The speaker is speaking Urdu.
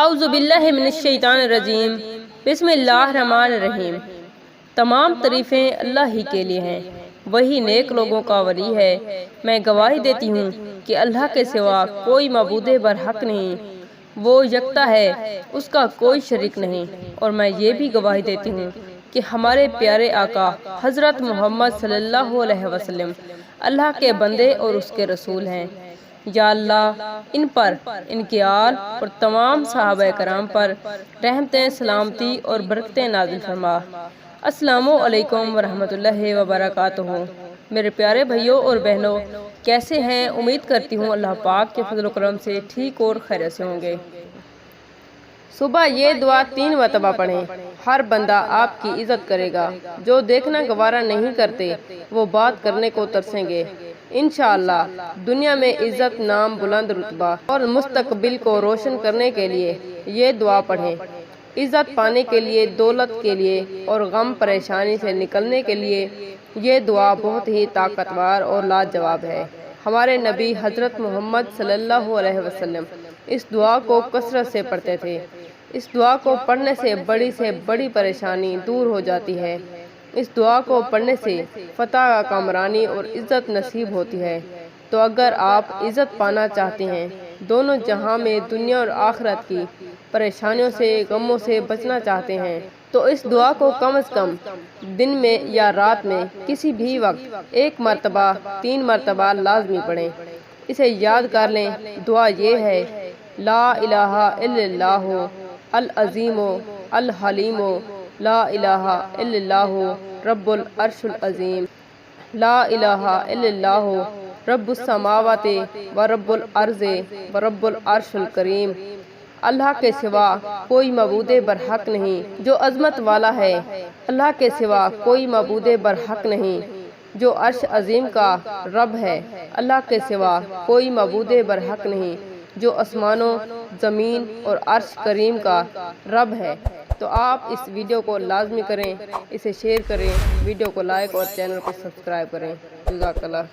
اعوذ باللہ من الشیطان الرجیم، بسم اللہ الرحمن الرحیم۔ تمام تعریفیں اللہ ہی کے لیے ہیں، وہی نیک لوگوں کا ولی ہے۔ میں گواہی دیتی ہوں کہ اللہ کے سوا کوئی معبود برحق نہیں، وہ یکتا ہے، اس کا کوئی شریک نہیں۔ اور میں یہ بھی گواہی دیتی ہوں کہ ہمارے پیارے آقا حضرت محمد صلی اللہ علیہ وسلم اللہ کے بندے اور اس کے رسول ہیں۔ یا اللہ ان پر، ان کے آل اور تمام صحابہ کرام پر رحمتیں، سلامتی اور برکتیں نازل فرما۔ السلام علیکم ورحمۃ اللہ وبرکاتہ۔ میرے پیارے بھائیوں اور بہنوں، کیسے ہیں؟ امید کرتی ہوں اللہ پاک کے فضل و کرم سے ٹھیک اور خیریت سے ہوں گے۔ صبح یہ دعا 3 مرتبہ پڑھیں، ہر بندہ آپ کی عزت کرے گا۔ جو دیکھنا گوارا نہیں کرتے وہ بات کرنے کو ترسیں گے۔ انشاءاللہ دنیا میں عزت، نام، بلند رتبہ اور مستقبل کو روشن کرنے کے لیے یہ دعا پڑھیں۔ عزت پانے کے لیے، دولت کے لیے اور غم پریشانی سے نکلنے کے لیے یہ دعا بہت ہی طاقتور اور لاجواب ہے۔ ہمارے نبی حضرت محمد صلی اللہ علیہ وسلم اس دعا کو کثرت سے پڑھتے تھے۔ اس دعا کو پڑھنے سے بڑی پریشانی دور ہو جاتی ہے۔ اس دعا کو پڑھنے سے فتح، کامرانی اور عزت نصیب ہوتی ہے۔ تو اگر آپ عزت پانا چاہتے ہیں، دونوں جہاں میں دنیا اور آخرت کی پریشانیوں سے، غموں سے بچنا چاہتے ہیں، تو اس دعا کو کم از کم دن میں یا رات میں کسی بھی وقت 1 مرتبہ 3 مرتبہ لازمی پڑھیں۔ اسے یاد کر لیں۔ دعا یہ ہے: لا الہ الا اللہ العظیم الحلیم، لا الہ الا اللہ رب العرش العظیم، لا الہ الا اللہ رب السماوات و رب الارض و رب العرش الکریم۔ اللہ کے سوا کوئی معبود برحق نہیں جو عظمت والا ہے۔ اللہ کے سوا کوئی معبود برحق نہیں جو عرش عظیم کا رب ہے۔ اللہ کے سوا کوئی معبود برحق نہیں جو آسمانوں، زمین اور عرش کریم کا رب ہے۔ تو آپ اس ویڈیو کو لازمی کریں، اسے شیئر کریں، ویڈیو کو لائک اور چینل کو سبسکرائب کریں۔ جزاک اللہ۔